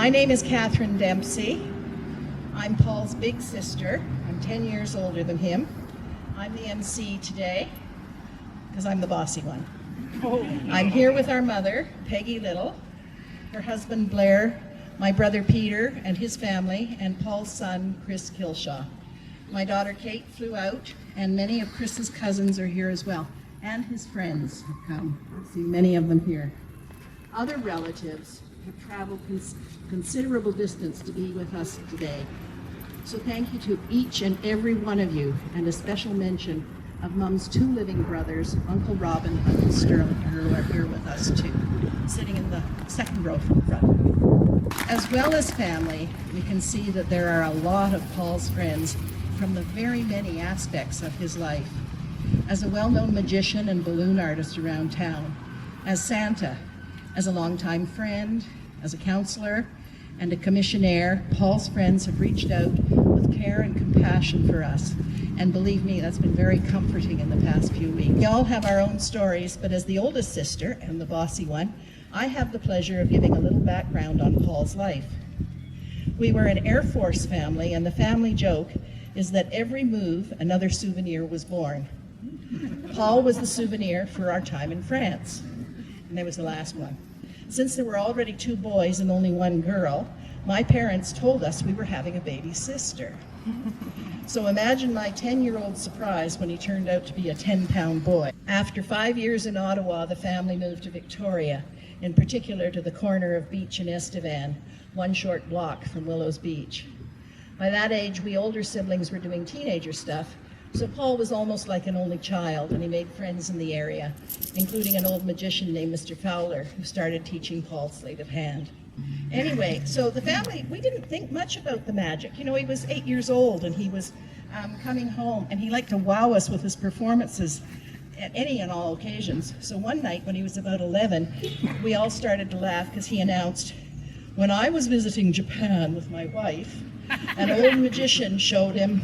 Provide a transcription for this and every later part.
My name is Catherine Dempsey. I'm Paul's big sister. I'm 10 years older than him. I'm the MC today because I'm the bossy one. I'm here with our mother, Peggy Little, her husband Blair, my brother Peter and his family, and Paul's son, Chris Kilshaw. My daughter Kate flew out, and many of Chris's cousins are here as well, and his friends have come. I see many of them here. Other relatives have traveled considerable distance to be with us today. So thank you to each and every one of you, and a special mention of Mum's two living brothers, Uncle Robin and Uncle Sterling, who are here with us too, sitting in the second row from the front. As well as family, we can see that there are a lot of Paul's friends from the very many aspects of his life. As a well-known magician and balloon artist around town, as Santa, as a longtime friend, as a counselor, and a commissionaire, Paul's friends have reached out with care and compassion for us. And believe me, that's been very comforting in the past few weeks. We all have our own stories, but as the oldest sister and the bossy one, I have the pleasure of giving a little background on Paul's life. We were an Air Force family, and the family joke is that every move, another souvenir was born. Paul was the souvenir for our time in France, and that was the last one. Since there were already 2 boys and only 1 girl, my parents told us we were having a baby sister. So imagine my 10-year-old surprise when he turned out to be a 10-pound boy. After 5 years in Ottawa, the family moved to Victoria, in particular to the corner of Beach and Estevan, 1 short block from Willows Beach. By that age, we older siblings were doing teenager stuff, so Paul was almost like an only child, and he made friends in the area, including an old magician named Mr. Fowler, who started teaching Paul sleight of hand. Anyway, so the family, we didn't think much about the magic. You know, he was 8 years old, and he was coming home, and he liked to wow us with his performances at any and all occasions. So one night, when he was about 11, we all started to laugh because he announced, "When I was visiting Japan with my wife, an old magician showed him."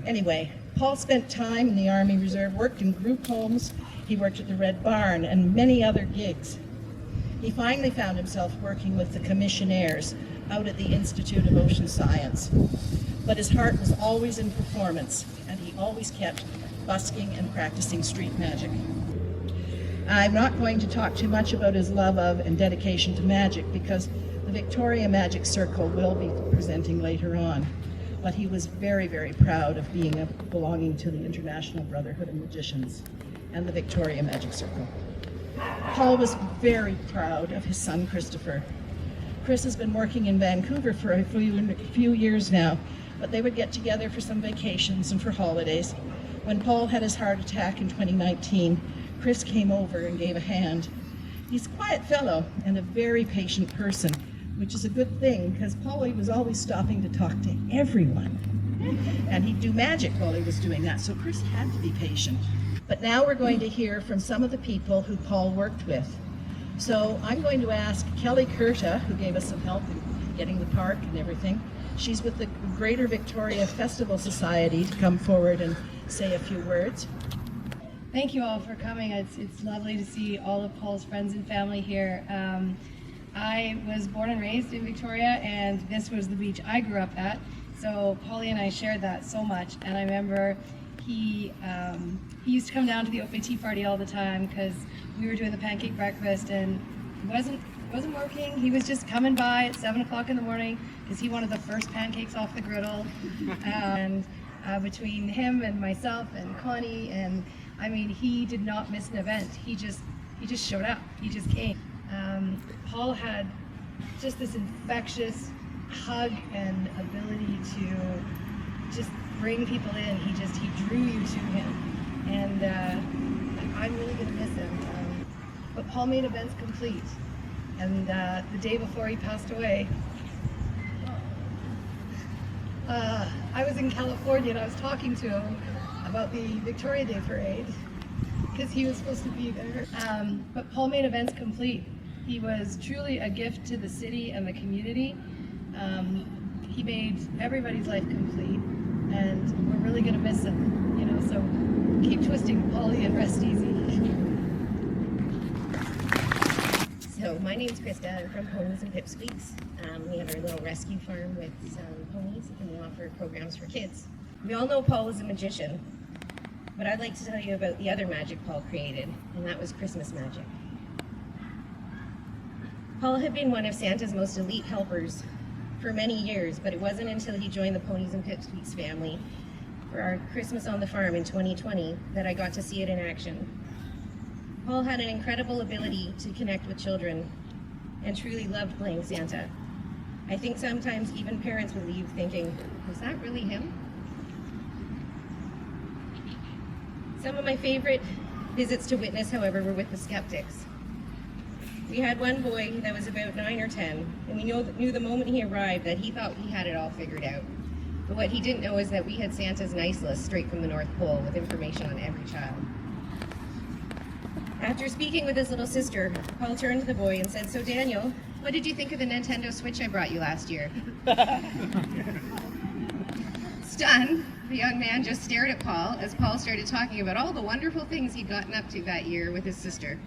Anyway, Paul spent time in the Army Reserve, worked in group homes, he worked at the Red Barn, and many other gigs. He finally found himself working with the commissionaires out at the Institute of Ocean Science. But his heart was always in performance, and he always kept busking and practicing street magic. I'm not going to talk too much about his love of and dedication to magic, because the Victoria Magic Circle will be presenting later on. But he was very, very proud of belonging to the International Brotherhood of Magicians and the Victoria Magic Circle. Paul was very proud of his son, Christopher. Chris has been working in Vancouver for a few years now, but they would get together for some vacations and for holidays. When Paul had his heart attack in 2019, Chris came over and gave a hand. He's a quiet fellow and a very patient person, which is a good thing, because Paulie was always stopping to talk to everyone. And he'd do magic while he was doing that, so Chris had to be patient. But now we're going to hear from some of the people who Paul worked with. So I'm going to ask Kelly Kurta, who gave us some help in getting the park and everything. She's with the Greater Victoria Festival Society, to come forward and say a few words. Thank you all for coming. It's lovely to see all of Paul's friends and family here. I was born and raised in Victoria, and this was the beach I grew up at. So Paulie and I shared that so much. And I remember he used to come down to the Ope Tea Party all the time, because we were doing the pancake breakfast, and he wasn't working. He was just coming by at 7 o'clock in the morning because he wanted the first pancakes off the griddle. And between him and myself and Connie, and I mean, he did not miss an event. He just showed up. He just came. Paul had just this infectious hug and ability to just bring people in. He drew you to him, and I'm really gonna miss him. But Paul made events complete, and the day before he passed away, I was in California, and I was talking to him about the Victoria Day Parade, because he was supposed to be there. But Paul made events complete. He was truly a gift to the city and the community. He made everybody's life complete, and we're really gonna miss him, you know, so keep twisting, Paulie, and rest easy. So So my name's Krista. I'm from Ponies and Pipsqueaks. We have our little rescue farm with some ponies, and we offer programs for kids. We all know Paul is a magician, but I'd like to tell you about the other magic Paul created, and that was Christmas magic. Paul had been one of Santa's most elite helpers for many years, but it wasn't until he joined the Ponies and Pipsqueaks family for our Christmas on the farm in 2020 that I got to see it in action. Paul had an incredible ability to connect with children and truly loved playing Santa. I think sometimes even parents would leave thinking, was that really him? Some of my favorite visits to witness, however, were with the skeptics. We had one boy that was about 9 or 10, and we knew the moment he arrived that he thought he had it all figured out. But what he didn't know is that we had Santa's nice list straight from the North Pole with information on every child. After speaking with his little sister, Paul turned to the boy and said, "So Daniel, what did you think of the Nintendo Switch I brought you last year?" Stunned, the young man just stared at Paul as Paul started talking about all the wonderful things he'd gotten up to that year with his sister.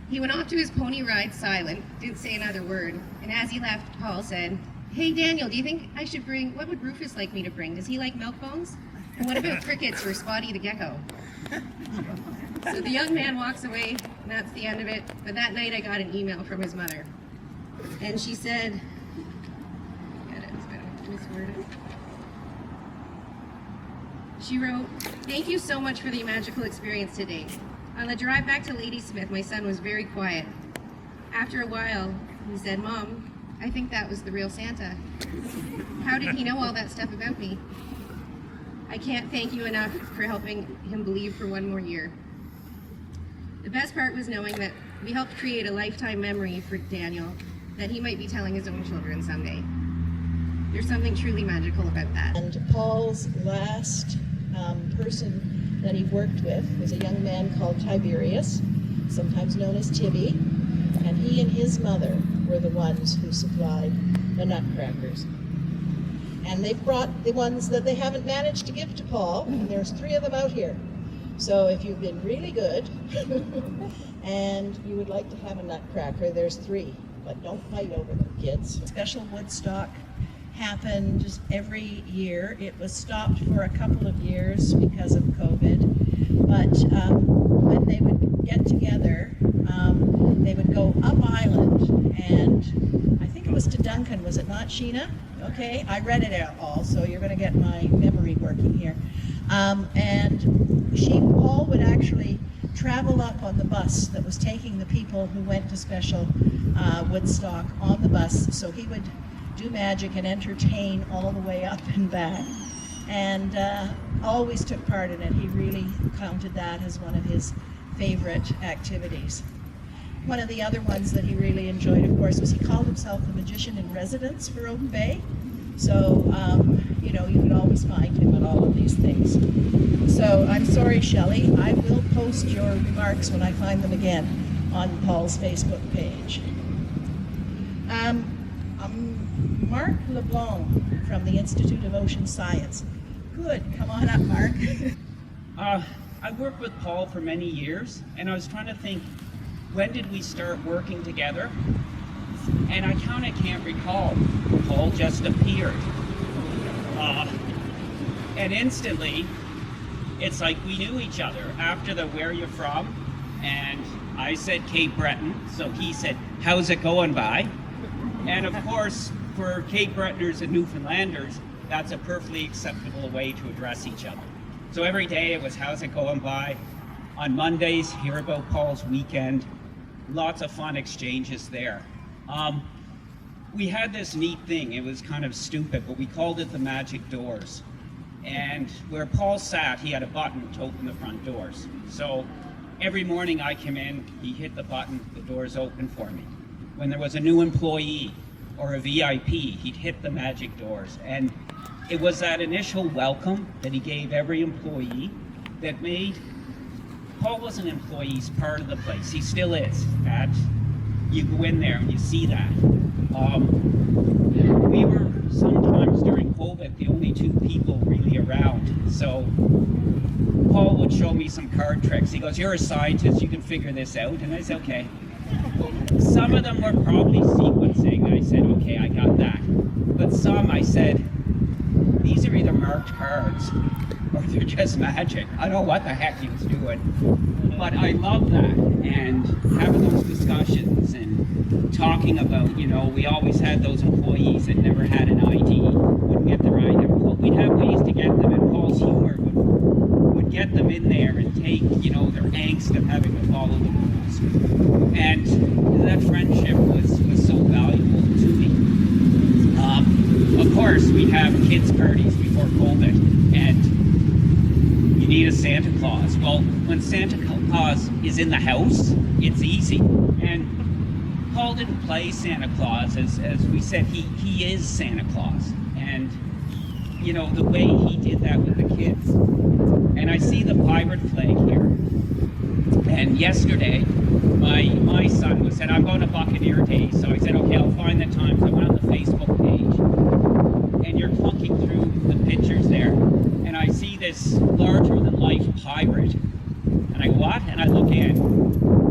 He went off to his pony ride silent, didn't say another word, and as he left, Paul said, "Hey Daniel, do you think I should bring, what would Rufus like me to bring? Does he like milk bones? And what about crickets for Spotty the gecko?" So the young man walks away, and that's the end of it. But that night I got an email from his mother. And she said, she wrote, "Thank you so much for the magical experience today. On the drive back to Ladysmith, my son was very quiet. After a while, he said, 'Mom, I think that was the real Santa. How did he know all that stuff about me? I can't thank you enough for helping him believe for one more year.' The best part was knowing that we helped create a lifetime memory for Daniel that he might be telling his own children someday. There's something truly magical about that." And Paul's last person that he worked with was a young man called Tiberius, sometimes known as Tibby, and he and his mother were the ones who supplied the nutcrackers. And they've brought the ones that they haven't managed to give to Paul, and there's 3 of them out here. So if you've been really good and you would like to have a nutcracker, there's 3, but don't fight over them, kids. Special Woodstock happened just every year. It was stopped for a couple of years because of COVID, but when they would get together, they would go up island, and I think it was to Duncan, was it not, Sheena? Okay, I read it out all, so you're going to get my memory working here. And Paul would actually travel up on the bus that was taking the people who went to special Woodstock on the bus, so he would do magic and entertain all the way up and back, and always took part in it. He really counted that as one of his favorite activities. One of the other ones that he really enjoyed, of course, was he called himself the magician in residence for Open Bay. So, you can always find him at all of these things. So I'm sorry, Shelley, I will post your remarks when I find them again on Paul's Facebook page. Mark LeBlanc from the Institute of Ocean Science. Good, come on up, Mark. I worked with Paul for many years, and I was trying to think, when did we start working together? And I kind of can't recall. Paul just appeared. And instantly, it's like we knew each other. After the "where you from?" and I said Cape Breton, so he said, "How's it going by?" And of course, for Cape Bretoners and Newfoundlanders, that's a perfectly acceptable way to address each other. So every day it was, "How's it going by?" On Mondays, hear about Paul's weekend. Lots of fun exchanges there. We had this neat thing. It was kind of stupid, but we called it the magic doors. And where Paul sat, he had a button to open the front doors. So every morning I come in, he hit the button, the doors open for me. When there was a new employee or a VIP, he'd hit the magic doors. And it was that initial welcome that he gave every employee that made Paul was an employee. He's part of the place. He still is. That you go in there and you see that. We were sometimes during COVID the only 2 people really around. So Paul would show me some card tricks. He goes, "You're a scientist, you can figure this out." And I said, "Okay." Some of them were probably sequencing. I said, okay, I got that. But some I said, these are either marked cards or they're just magic. I don't know what the heck he was doing. But I love that, and having those discussions and talking about, you know, we always had those employees that never had an ID, wouldn't get their ID. We'd have ways to get them, and Paul's humor would get them in there and take, you know, their angst of having to follow the rules. And that friendship was so valuable to me. Of course, we'd have kids' parties before COVID, and you need a Santa Claus. Well, when Santa Claus is in the house, it's easy. And Paul didn't play Santa Claus, as we said, he is Santa Claus. And, you know, the way he did that with the kids. And I see the pirate flag here. And yesterday, my son said, I'm going to Buccaneer Day. So I said, okay, I'll find the times. I went on the Facebook page. And you're clunking through the pictures there. And I see this larger-than-life pirate. And I go, what? And I look in.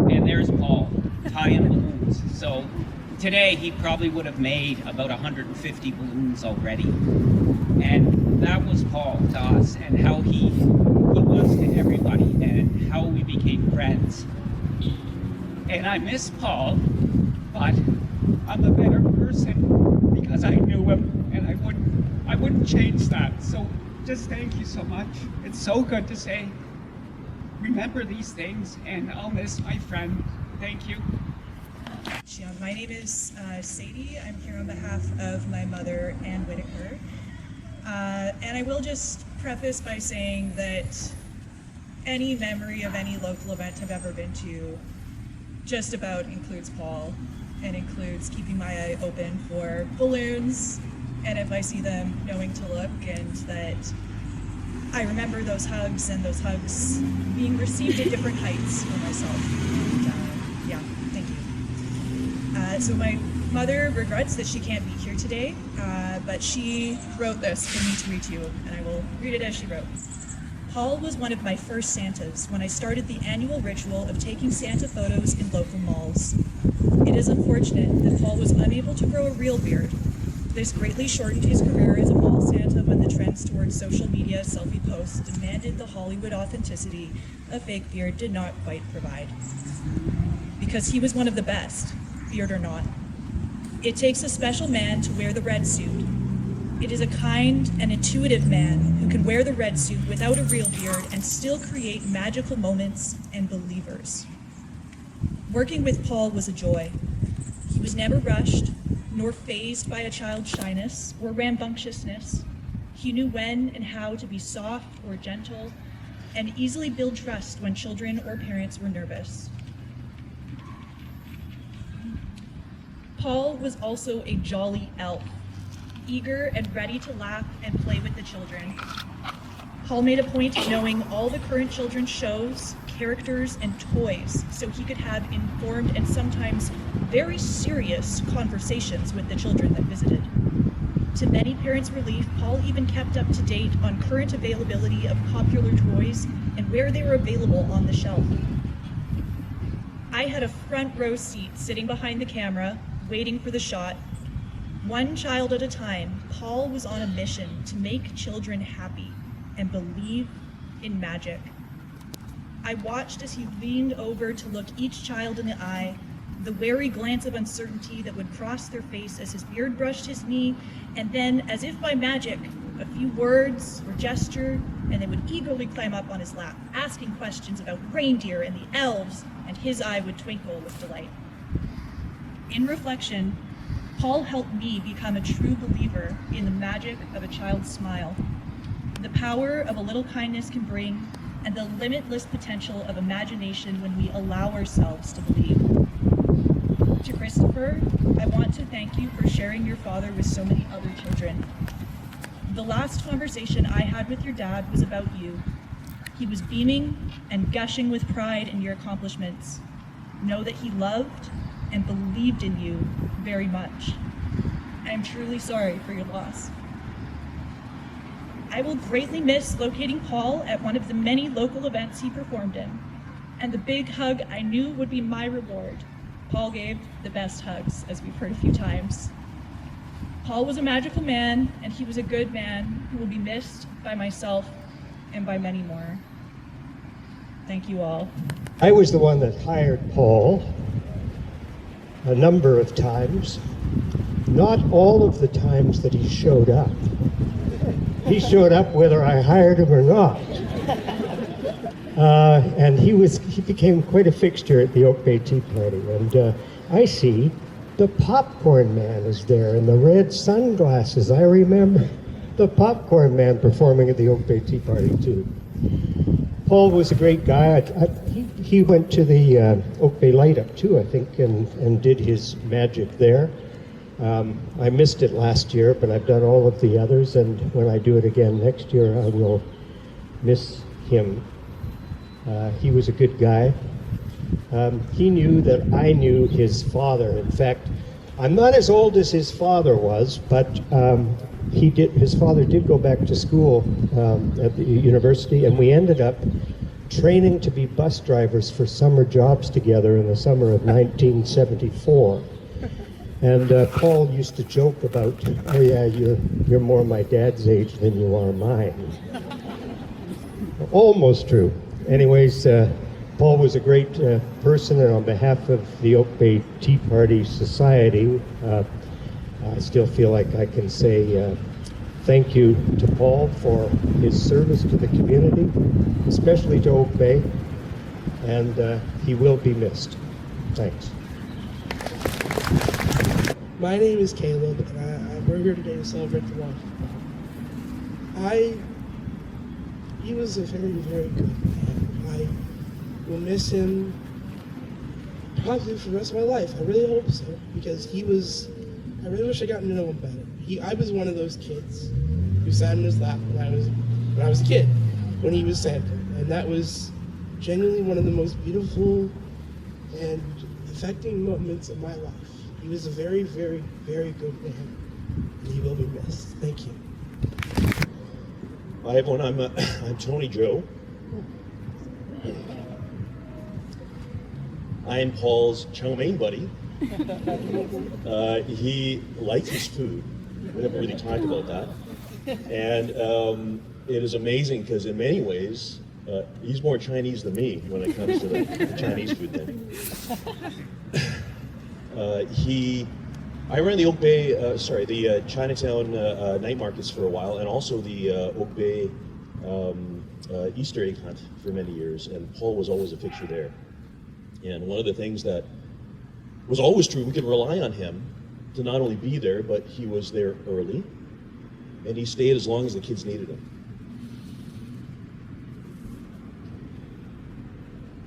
And there's Paul, tying balloons. So today, he probably would have made about 150 balloons already. And that was Paul to us, and how he was to everybody, and how we became friends. And I miss Paul, but I'm a better person because I knew him, and I wouldn't change that. So just thank you so much. It's so good to say, remember these things, and I'll miss my friend. Thank you. Yeah, my name is Sadie. I'm here on behalf of my mother, Ann Whitaker. And I will just preface by saying that any memory of any local event I've ever been to just about includes Paul, and includes keeping my eye open for balloons, and if I see them, knowing to look, and that I remember those hugs, and those hugs being received at different heights for myself. And, yeah, thank you. So my mother regrets that she can't be here today, but she wrote this for me to read to you, and I will read it as she wrote. Paul was one of my first Santas when I started the annual ritual of taking Santa photos in local malls. It is unfortunate that Paul was unable to grow a real beard. This greatly shortened his career as a mall Santa when the trends towards social media selfie posts demanded the Hollywood authenticity a fake beard did not quite provide. Because he was one of the best, beard or not. It takes a special man to wear the red suit. It is a kind and intuitive man who can wear the red suit without a real beard and still create magical moments and believers. Working with Paul was a joy. He was never rushed, nor fazed by a child's shyness or rambunctiousness. He knew when and how to be soft or gentle, and easily build trust when children or parents were nervous. Paul was also a jolly elf, eager and ready to laugh and play with the children. Paul made a point of knowing all the current children's shows, characters, and toys so he could have informed and sometimes very serious conversations with the children that visited. To many parents' relief, Paul even kept up to date on current availability of popular toys and where they were available on the shelf. I had a front row seat sitting behind the camera, waiting for the shot. One child at a time, Paul was on a mission to make children happy and believe in magic. I watched as he leaned over to look each child in the eye, the wary glance of uncertainty that would cross their face as his beard brushed his knee, and then, as if by magic, a few words were gestured, and they would eagerly climb up on his lap, asking questions about reindeer and the elves, and his eye would twinkle with delight. In reflection, Paul helped me become a true believer in the magic of a child's smile, the power of a little kindness can bring, and the limitless potential of imagination when we allow ourselves to believe. To Christopher, I want to thank you for sharing your father with so many other children. The last conversation I had with your dad was about you. He was beaming and gushing with pride in your accomplishments. Know that he loved and believed in you very much. I am truly sorry for your loss. I will greatly miss locating Paul at one of the many local events he performed in, and the big hug I knew would be my reward, Paul gave the best hugs, as we've heard a few times. Paul was a magical man, and he was a good man who will be missed by myself and by many more. Thank you all. I was the one that hired Paul a number of times. Not all of the times that he showed up. He showed up whether I hired him or not. And he became quite a fixture at the Oak Bay Tea Party. And I see the popcorn man is there in the red sunglasses. I remember the popcorn man performing at the Oak Bay Tea Party too. Paul was a great guy. He went to the Oak Bay Light Up too, I think, and did his magic there. I missed it last year, but I've done all of the others, and when I do it again next year, I will miss him. He was a good guy. He knew that I knew his father. In fact, I'm not as old as his father was, but his father did go back to school at the university, and we ended up training to be bus drivers for summer jobs together in the summer of 1974. And Paul used to joke about, oh yeah, you're more my dad's age than you are mine. Almost true. Anyways, Paul was a great person, and on behalf of the Oak Bay Tea Party Society, I still feel like I can say thank you to Paul for his service to the community, especially to Oak Bay, and he will be missed. Thanks. My name is Caleb, and we're here today to celebrate the loss. He was a very, very good man. I will miss him probably for the rest of my life. I really hope so, because I really wish I gotten to know him better. I was one of those kids who sat in his lap when I was a kid, when he was Santa, and that was genuinely one of the most beautiful and affecting moments of my life. He was a very, very, very good man, and he will be missed. Thank you. Hi everyone, I'm Tony Joe. I'm Paul's chow mein buddy. He likes his food. We haven't really talked about that. And it is amazing because in many ways, he's more Chinese than me when it comes to the Chinese food thing. I ran the Oak Bay, the Chinatown night markets for a while, and also the Oak Bay Easter egg hunt for many years, and Paul was always a fixture there. And one of the things that was always true, we could rely on him to not only be there, but he was there early, and he stayed as long as the kids needed him.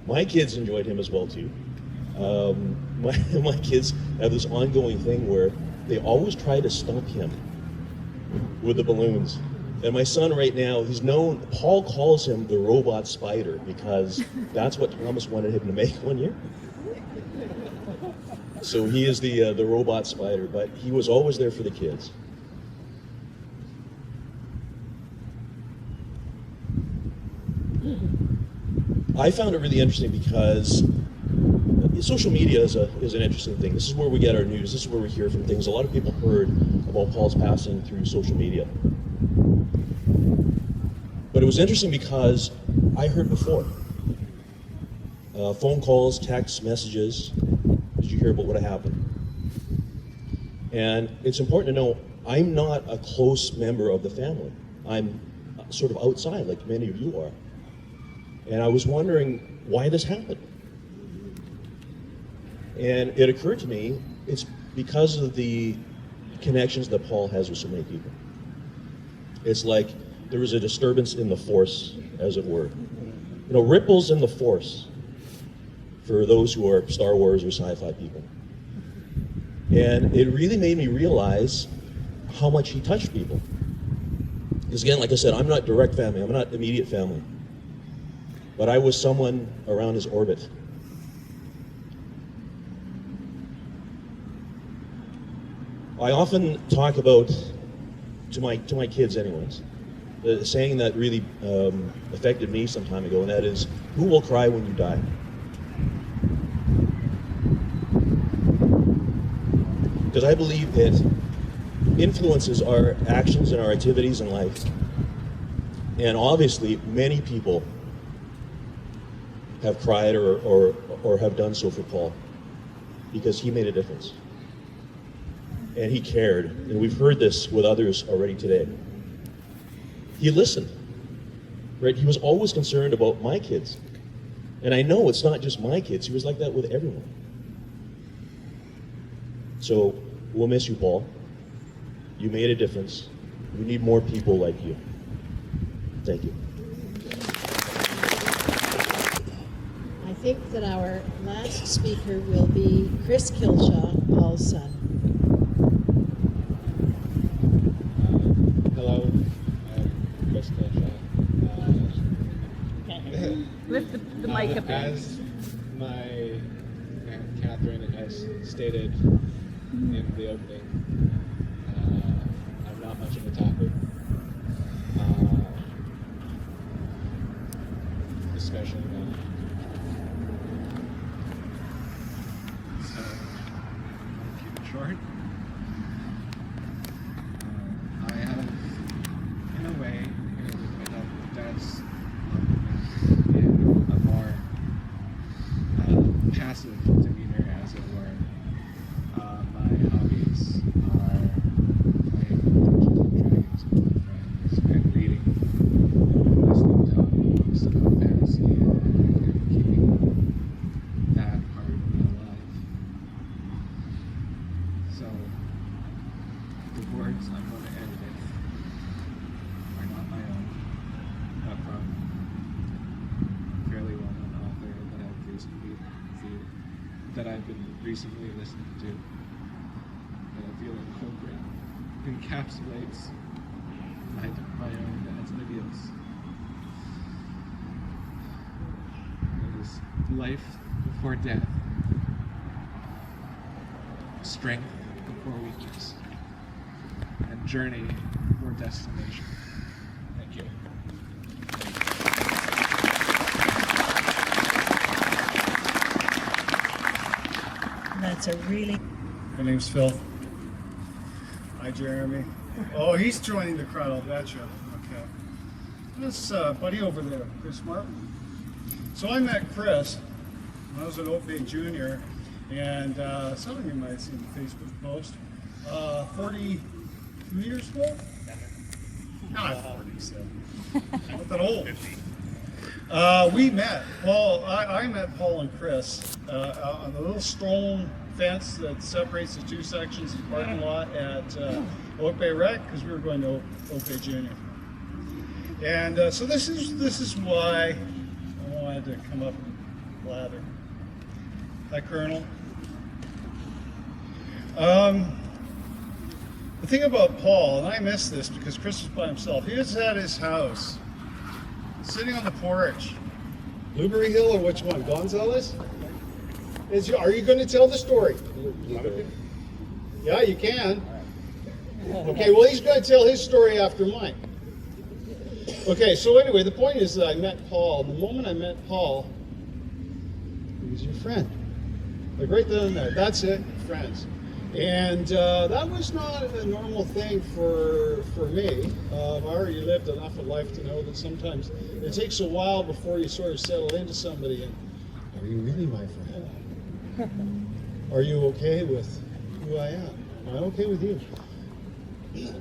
My kids enjoyed him as well too. My kids have this ongoing thing where they always try to stump him with the balloons. And my son right now, Paul calls him the robot spider because that's what Thomas wanted him to make one year. So he is the robot spider, but he was always there for the kids. I found it really interesting because social media is an interesting thing. This is where we get our news. This is where we hear from things. A lot of people heard about Paul's passing through social media. But it was interesting because I heard before. Phone calls, texts, messages. Did you hear about what happened? And it's important to know I'm not a close member of the family. I'm sort of outside, like many of you are. And I was wondering why this happened. And it occurred to me, it's because of the connections that Paul has with so many people. It's like there was a disturbance in the force, as it were. You know, ripples in the force for those who are Star Wars or sci-fi people. And it really made me realize how much he touched people. Because again, like I said, I'm not direct family, I'm not immediate family. But I was someone around his orbit. I often talk about, to my kids anyways, the saying that really affected me some time ago, and that is, who will cry when you die? because I believe it influences our actions and our activities in life. And obviously, many people have cried or have done so for Paul because he made a difference. And he cared. And we've heard this with others already today. He listened, right? He was always concerned about my kids. And I know it's not just my kids. He was like that with everyone. So we'll miss you, Paul. You made a difference. We need more people like you. Thank you. I think that our last speaker will be Chris Kilshaw, Paul's son. Hello, I'm Chris Kilshaw. Lift the mic up. As my Aunt Catherine has stated in the opening, I'm not much of a talker. Especially now. So, I'll keep it short. I have, in a way, with my dad's in a more passive demeanor, as it were. My hobbies are playing Dungeons and Dragons with my friends and reading, listening to audiobooks about fantasy, and keeping that part of me alive. So, the words I'm going to end with are not my own, but from a fairly well-known author that I've been recently listening to, that I feel encapsulates my own dad's ideals. It is life before death, strength before weakness, and journey before destination. Thank you. That's a really... My name's Phil. Hi, Jeremy. Oh, he's joining the crowd, I'll betcha. Okay. This buddy over there, Chris Martin. So I met Chris when I was an Oak Bay Junior, and some of you might have seen the Facebook post. 42 years ago? Not 47. Not that old. We met. Paul. I met Paul and Chris on the little stone fence that separates the two sections of the parking lot at Oak Bay Rec, because we were going to Oak Bay Junior. And so this is why I wanted to come up and blather. Hi, Colonel. The thing about Paul, and I miss this because Chris was by himself, he was at his house, sitting on the porch. Blueberry Hill or which one? Gonzalez? Are you going to tell the story? Yeah, you can. Okay, well, he's going to tell his story after mine. Okay, so anyway, the point is that I met Paul. And the moment I met Paul, he was your friend. Like right then and there. That's it, friends. And that was not a normal thing for me. I've already lived enough of life to know that sometimes it takes a while before you sort of settle into somebody and, are you really my friend? Are you okay with who I am? Am I okay with you?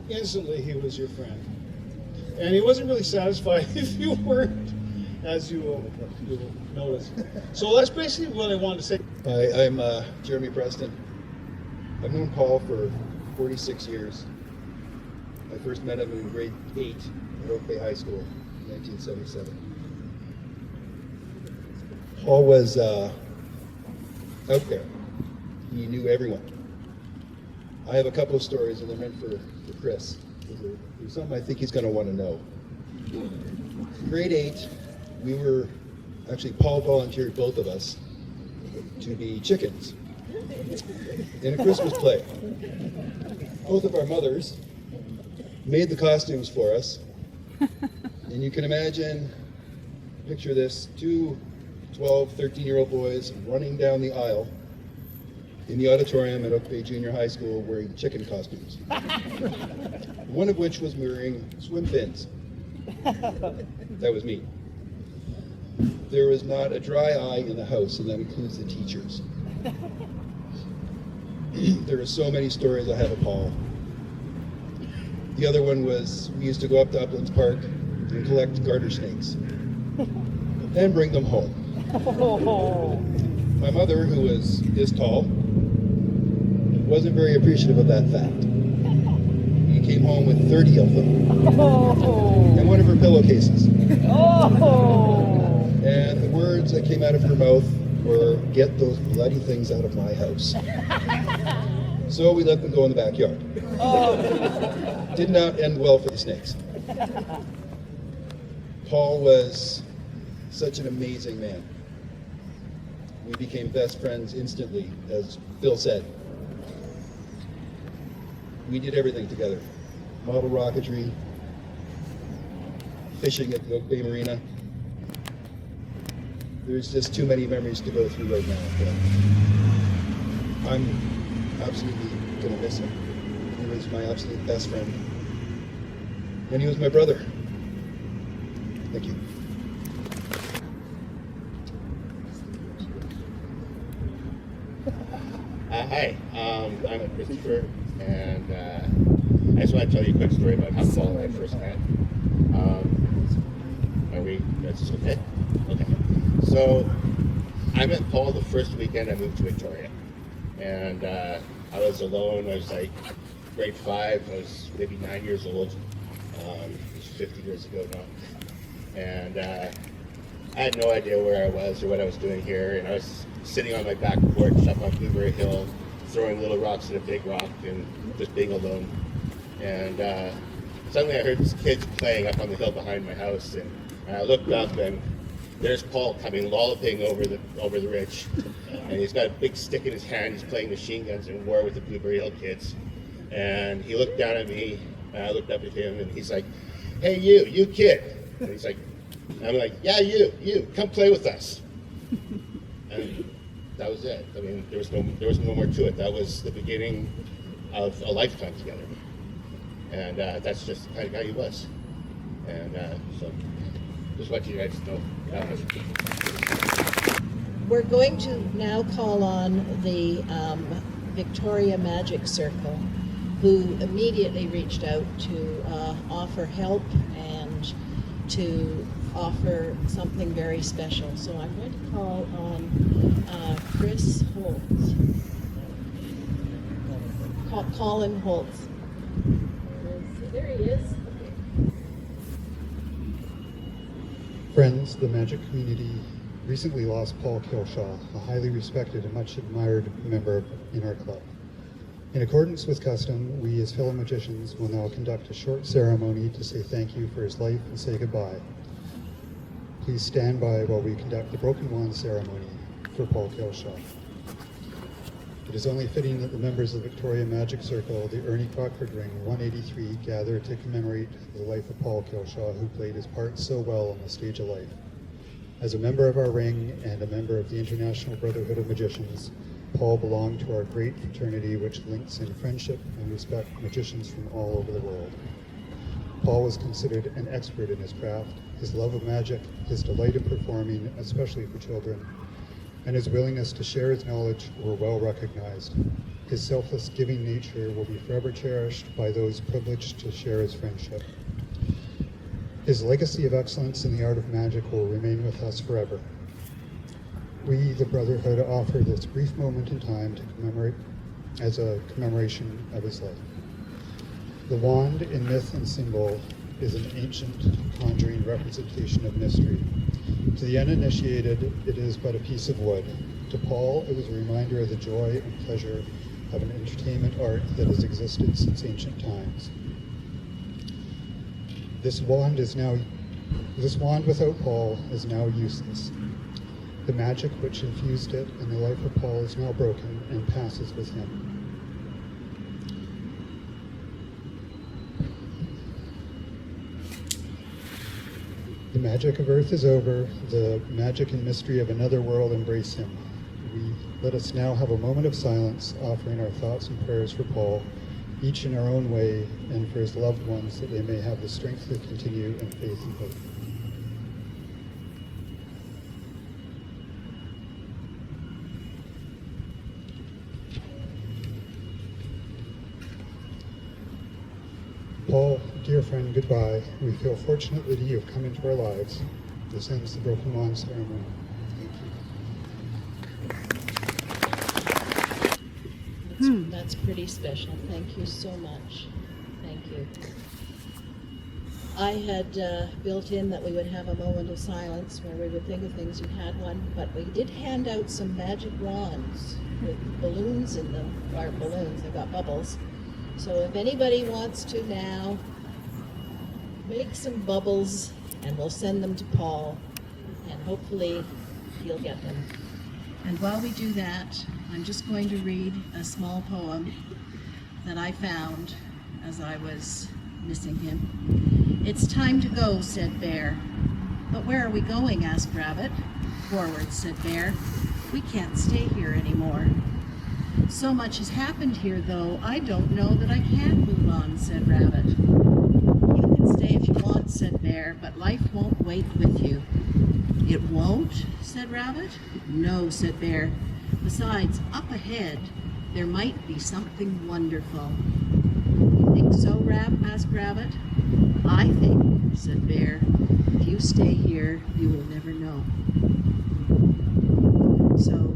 Instantly he was your friend. And he wasn't really satisfied if you weren't, as you will notice. So that's basically what I wanted to say. Hi, I'm Jeremy Preston. I've known Paul for 46 years. I first met him in grade 8 at Oak Bay High School in 1977. Paul was out there. He knew everyone. I have a couple of stories and they're meant for Chris. There's something I think he's going to want to know. Grade 8, Paul volunteered both of us to be chickens in a Christmas play. Both of our mothers made the costumes for us. And you can imagine, picture this, two 12, 13-year-old boys running down the aisle in the auditorium at Oak Bay Junior High School wearing chicken costumes. One of which was wearing swim fins. That was me. There was not a dry eye in the house, and that includes the teachers. There are so many stories I have of Paul. The other one was we used to go up to Uplands Park and collect garter snakes and bring them home. My mother, who is tall, wasn't very appreciative of that fact. He came home with 30 of them and one of her pillowcases. And the words that came out of her mouth were, "Get those bloody things out of my house." So we let them go in the backyard. Did not end well for the snakes. Paul was such an amazing man. We became best friends instantly, as Phil said. We did everything together. Model rocketry, fishing at the Oak Bay Marina. There's just too many memories to go through right now, but I'm absolutely gonna miss him. He was my absolute best friend. And he was my brother. Thank you. Hi, I'm Christopher, and I just want to tell you a quick story about how Paul and I first met. That's okay? Okay. So, I met Paul the first weekend I moved to Victoria. And I was alone. I was like grade 5. I was maybe 9 years old. It was 50 years ago now. And I had no idea where I was or what I was doing here. And I was sitting on my back porch up on Blueberry Hill, throwing little rocks at a big rock and just being alone. And suddenly I heard these kids playing up on the hill behind my house. And I looked up, and there's Paul coming, lolloping over the ridge. And he's got a big stick in his hand. He's playing machine guns in war with the Blueberry Hill kids. And he looked down at me, and I looked up at him, and he's like, "Hey, you kid." And he's like, and I'm like, "Yeah, you, come play with us." And that was it. I mean, there was no more to it. That was the beginning of a lifetime together. And that's just the kind of guy he was. And so, just want you guys to know that. We're going to now call on the Victoria Magic Circle, who immediately reached out to offer help and to offer something very special. So I'm going to call on Holt. Colin Holt. There he is. Friends, the magic community recently lost Paul Kilshaw, a highly respected and much admired member in our club. In accordance with custom, we as fellow magicians will now conduct a short ceremony to say thank you for his life and say goodbye. Please stand by while we conduct the Broken Wand ceremony for Paul Kilshaw. It is only fitting that the members of the Victoria Magic Circle, the Ernie Crockford Ring 183, gather to commemorate the life of Paul Kilshaw, who played his part so well on the stage of life. As a member of our ring and a member of the International Brotherhood of Magicians, Paul belonged to our great fraternity which links in friendship and respect magicians from all over the world. Paul was considered an expert in his craft. His love of magic, his delight in performing, especially for children, and his willingness to share his knowledge were well recognized. His selfless giving nature will be forever cherished by those privileged to share his friendship. His legacy of excellence in the art of magic will remain with us forever. We, the Brotherhood, offer this brief moment in time to commemorate as a commemoration of his life. The wand in myth and symbol is an ancient conjuring representation of mystery. To the uninitiated, it is but a piece of wood. To Paul, it was a reminder of the joy and pleasure of an entertainment art that has existed since ancient times. This wand without Paul is now useless. The magic which infused it in the life of Paul is now broken and passes with him. The magic of earth is over. The magic and mystery of another world embrace him. We Let us now have a moment of silence, offering our thoughts and prayers for Paul, each in our own way, and for his loved ones, that they may have the strength to continue in faith and hope. Paul, dear friend, goodbye. We feel fortunate that you have come into our lives. This ends the Broken Lawn ceremony. That's pretty special. Thank you so much. Thank you. I had built in that we would have a moment of silence where we would think of things. You had one, but we did hand out some magic wands with balloons in them, or balloons, they've got bubbles. So if anybody wants to now make some bubbles, and we'll send them to Paul, and hopefully he'll get them. And while we do that, I'm just going to read a small poem that I found as I was missing him. "It's time to go," said Bear. "But where are we going?" asked Rabbit. "Forward," said Bear. "We can't stay here anymore." "So much has happened here, though, I don't know that I can move on," said Rabbit. "You can stay if you want," said Bear, "but life won't wait with you." "It won't?" said Rabbit. "No," said Bear. "Besides, up ahead, there might be something wonderful." "You think so, asked Rabbit. "I think," said Bear, "if you stay here, you will never know." So,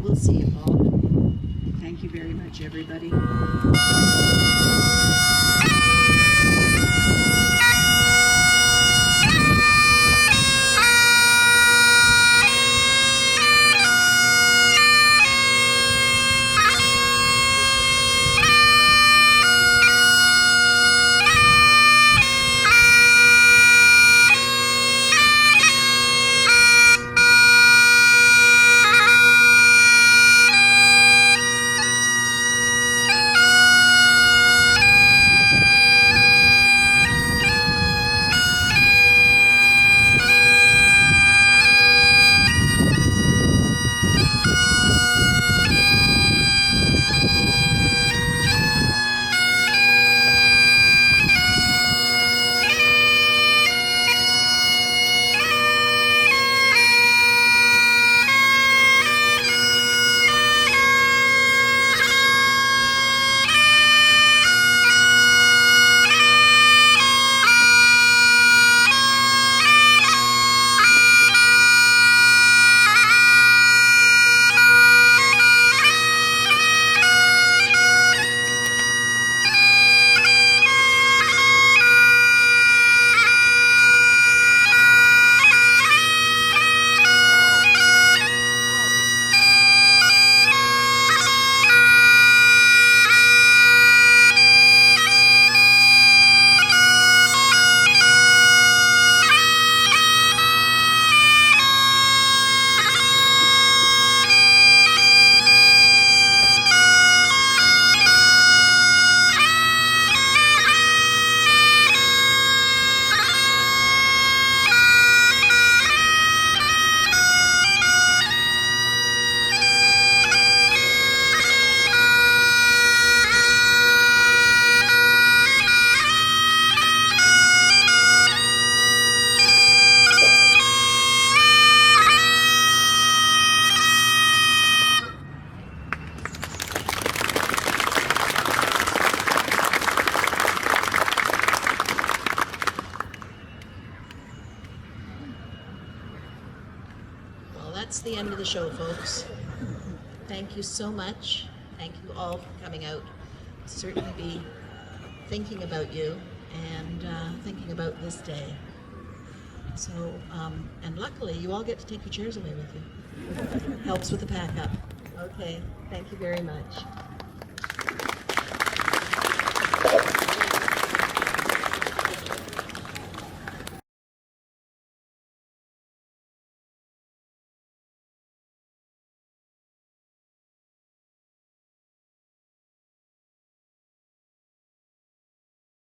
we'll see you, Paul. Thank you very much, everybody. That's the end of the show, folks. Thank you so much. Thank you all for coming out. Certainly be thinking about you and thinking about this day. So, and luckily you all get to take your chairs away with you. Helps with the pack up. Okay, thank you very much.